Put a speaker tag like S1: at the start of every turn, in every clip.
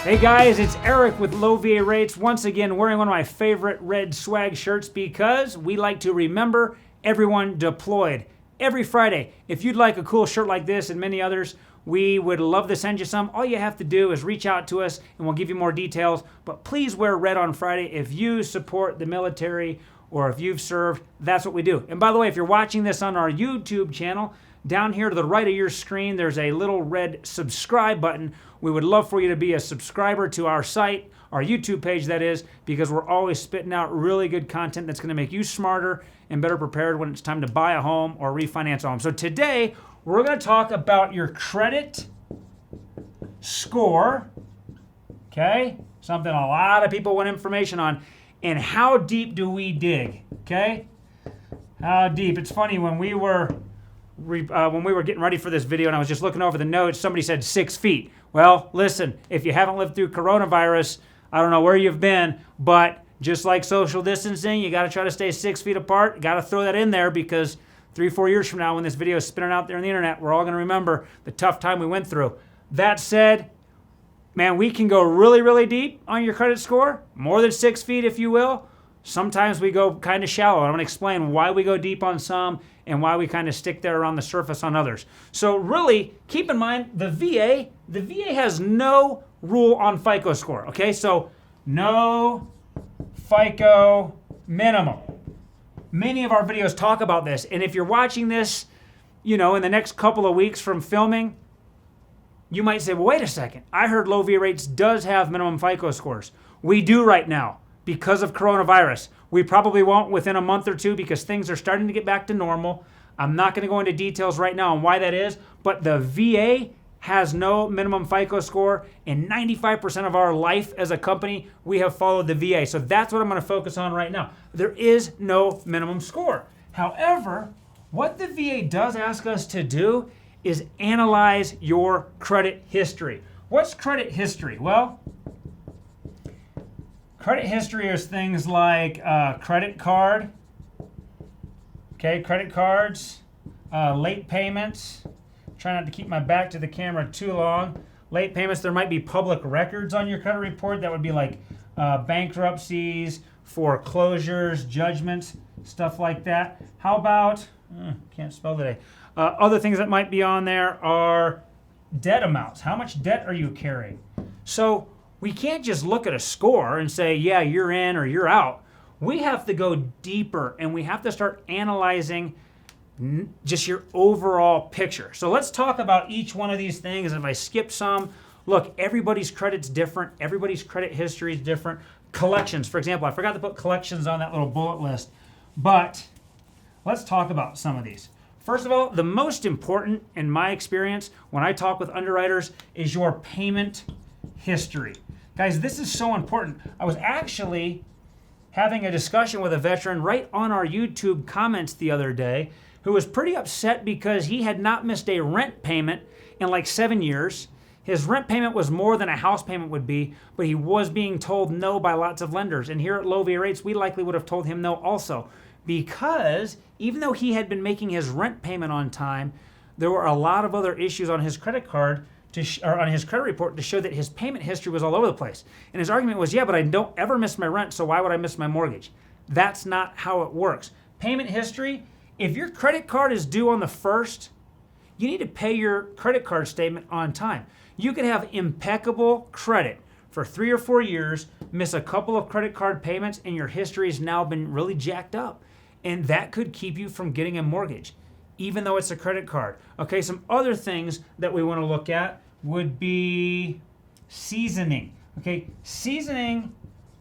S1: Hey guys, it's Eric with Low VA Rates, once again wearing one of my favorite red swag shirts because we like to remember everyone deployed every Friday. If you'd like a cool shirt like this and many others, we would love to send you some. All you have to do is reach out to us and we'll give you more details. But please wear red on Friday if you support the military or if you've served. That's what we do. And by the way, if you're watching this on our YouTube channel, down here to the right of your screen, there's a little red subscribe button. We would love for you to be a subscriber to our site, our YouTube page that is, because we're always spitting out really good content that's going to make you smarter and better prepared when it's time to buy a home or refinance a home. So today, we're going to talk about your credit score, okay? Something a lot of people want information on. And how deep do we dig, okay? How deep? It's funny, when we were getting ready for this video and I was just looking over the notes, somebody said 6 feet. Well, listen, if you haven't lived through coronavirus, I don't know where you've been, but just like social distancing, you got to try to stay 6 feet apart. Got to throw that in there because 3-4 years from now when this video is spinning out there on the internet, we're all going to remember the tough time we went through. That said, man, we can go really, really deep on your credit score, more than 6 feet if you will. Sometimes we go kind of shallow. I'm going to explain why we go deep on some and why we kind of stick there around the surface on others. So really, keep in mind, the VA has no rule on FICO score, okay? So no FICO minimum. Many of our videos talk about this, and if you're watching this, in the next couple of weeks from filming, you might say, well, wait a second. I heard Low VA Rates does have minimum FICO scores. We do right now. Because of coronavirus. We probably won't within a month or two because things are starting to get back to normal. I'm not going to go into details right now on why that is, but the VA has no minimum FICO score, and 95% of our life as a company, we have followed the VA. So that's what I'm going to focus on right now. There is no minimum score. However, what the VA does ask us to do is analyze your credit history. What's credit history? Well, credit history is things like credit card, okay, credit cards, late payments. Try not to keep my back to the camera too long. Late payments, there might be public records on your credit report. That would be like bankruptcies, foreclosures, judgments, stuff like that. How about, can't spell today. Other things that might be on there are debt amounts. How much debt are you carrying? So we can't just look at a score and say, yeah, you're in or you're out. We have to go deeper and we have to start analyzing just your overall picture. So let's talk about each one of these things. If I skip some, look, everybody's credit's different. Everybody's credit history is different. Collections, for example, I forgot to put collections on that little bullet list, but let's talk about some of these. First of all, the most important in my experience when I talk with underwriters is your payment history. Guys, this is so important. I was actually having a discussion with a veteran right on our YouTube comments the other day who was pretty upset because he had not missed a rent payment in like 7 years. His rent payment was more than a house payment would be, but he was being told no by lots of lenders. And here at Low VA Rates, we likely would have told him no also, because even though he had been making his rent payment on time, there were a lot of other issues on his credit card or on his credit report to show that his payment history was all over the place. And his argument was, yeah, but I don't ever miss my rent, so why would I miss my mortgage? That's not how it works. Payment history, if your credit card is due on the 1st, you need to pay your credit card statement on time. You could have impeccable credit for 3 or 4 years, miss a couple of credit card payments, and your history has now been really jacked up. And that could keep you from getting a mortgage, even though it's a credit card. Okay, some other things that we want to look at would be seasoning. Okay, seasoning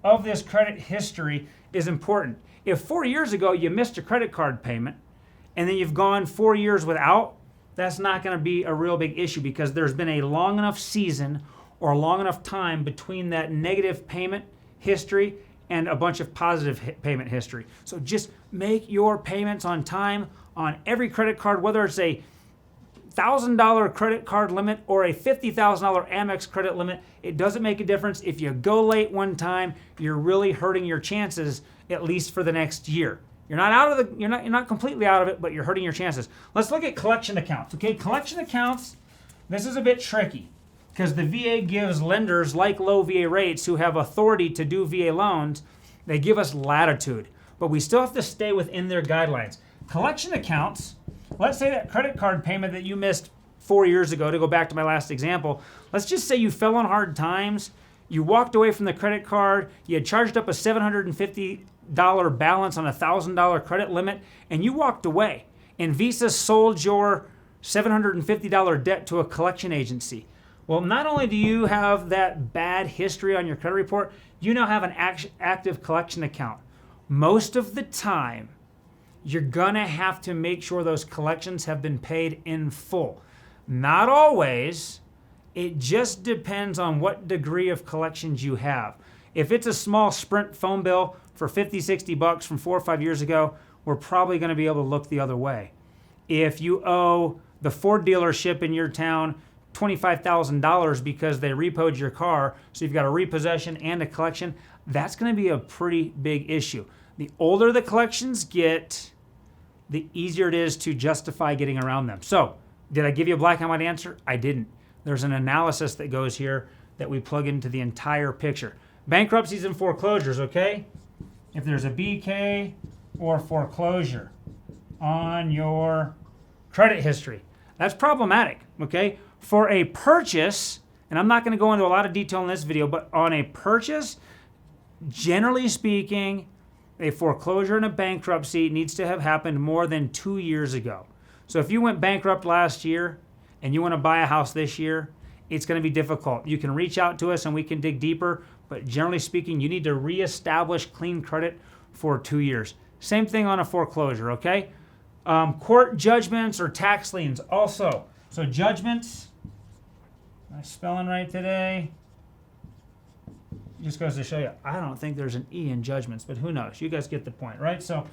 S1: of this credit history is important. If 4 years ago you missed a credit card payment and then you've gone 4 years without, that's not going to be a real big issue because there's been a long enough season or long enough time between that negative payment history and a bunch of positive payment history. So just make your payments on time on every credit card, whether it's a $1,000 credit card limit or a $50,000 Amex credit limit. It doesn't make a difference. If you go late one time, you're really hurting your chances, at least for the next year. You're not completely out of it, but you're hurting your chances. Let's look at collection accounts. Okay, collection accounts, this is a bit tricky. because the VA gives lenders like low VA rates who have authority to do VA loans, they give us latitude, but we still have to stay within their guidelines. Collection accounts, let's say that credit card payment that you missed 4 years ago, to go back to my last example, let's just say you fell on hard times, you walked away from the credit card, you had charged up a $750 balance on a $1,000 credit limit, and you walked away, and Visa sold your $750 debt to a collection agency. Well, not only do you have that bad history on your credit report, you now have an active collection account. Most of the time, you're gonna have to make sure those collections have been paid in full. Not always. It just depends on what degree of collections you have. If it's a small Sprint phone bill for 50, 60 bucks from 4 or 5 years ago, we're probably gonna be able to look the other way. If you owe the Ford dealership in your town $25,000 because they repoed your car, so you've got a repossession and a collection, that's gonna be a pretty big issue. The older the collections get, the easier it is to justify getting around them. So, did I give you a black and white answer? I didn't. There's an analysis that goes here that we plug into the entire picture. Bankruptcies and foreclosures, okay? If there's a BK or foreclosure on your credit history, that's problematic, okay? For a purchase, and I'm not going to go into a lot of detail in this video, but on a purchase, generally speaking, a foreclosure and a bankruptcy needs to have happened more than 2 years ago. So if you went bankrupt last year and you want to buy a house this year, it's going to be difficult. You can reach out to us and we can dig deeper, but generally speaking, you need to reestablish clean credit for 2 years. Same thing on a foreclosure, okay? Court judgments or tax liens also. So judgments, am I spelling right today? Just goes to show you, I don't think there's an E in judgments, but who knows? You guys get the point, right? So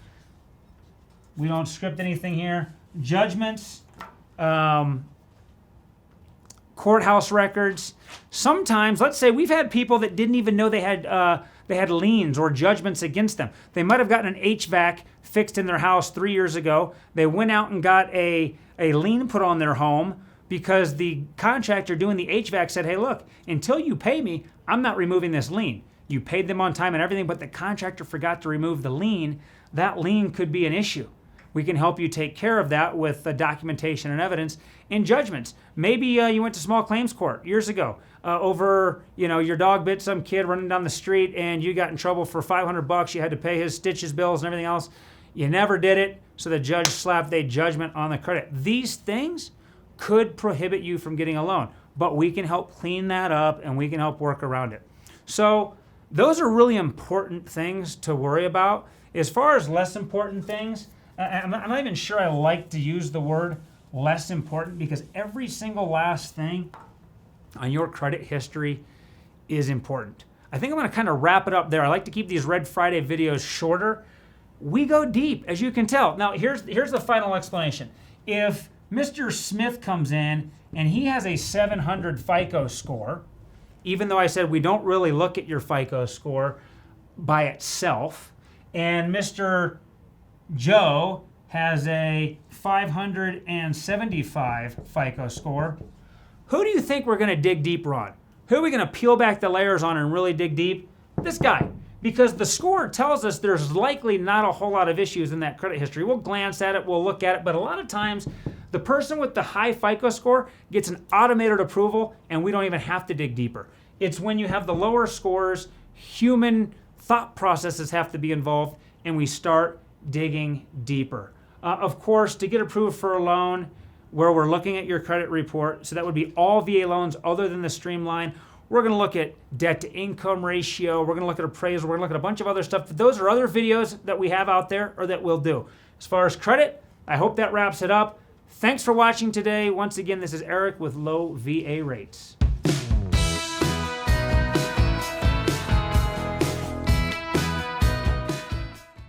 S1: we don't script anything here. Judgments, courthouse records. Sometimes, let's say we've had people that didn't even know they had liens or judgments against them. They might have gotten an HVAC fixed in their house 3 years ago. They went out and got a lien put on their home because the contractor doing the HVAC said, hey, look, until you pay me, I'm not removing this lien. You paid them on time and everything, but the contractor forgot to remove the lien. That lien could be an issue. We can help you take care of that with the documentation and evidence and judgments. Maybe you went to small claims court years ago over, your dog bit some kid running down the street and you got in trouble for $500. You had to pay his stitches bills and everything else. You never did it, so the judge slapped a judgment on the credit. These things could prohibit you from getting a loan, but we can help clean that up and we can help work around it. So those are really important things to worry about. As far as less important things, I'm not even sure I like to use the word less important because every single last thing on your credit history is important. I think I'm going to kind of wrap it up there. I like to keep these Red Friday videos shorter. We go deep, as you can tell. Now, here's the final explanation. If Mr. Smith comes in and he has a 700 FICO score, even though I said we don't really look at your FICO score by itself, and Mr. Joe has a 575 FICO score, who do you think we're going to dig deeper on? Who are we going to peel back the layers on and really dig deep? This guy. Because the score tells us there's likely not a whole lot of issues in that credit history. We'll glance at it, we'll look at it, but a lot of times the person with the high FICO score gets an automated approval and we don't even have to dig deeper. It's when you have the lower scores, human thought processes have to be involved and we start digging deeper. Of course, to get approved for a loan where we're looking at your credit report, so that would be all VA loans other than the Streamline, we're going to look at debt to income ratio, we're going to look at appraisal, we're going to look at a bunch of other stuff. But those are other videos that we have out there or that we'll do. As far as credit, I hope that wraps it up. Thanks for watching today. Once again, this is Eric with Low VA Rates.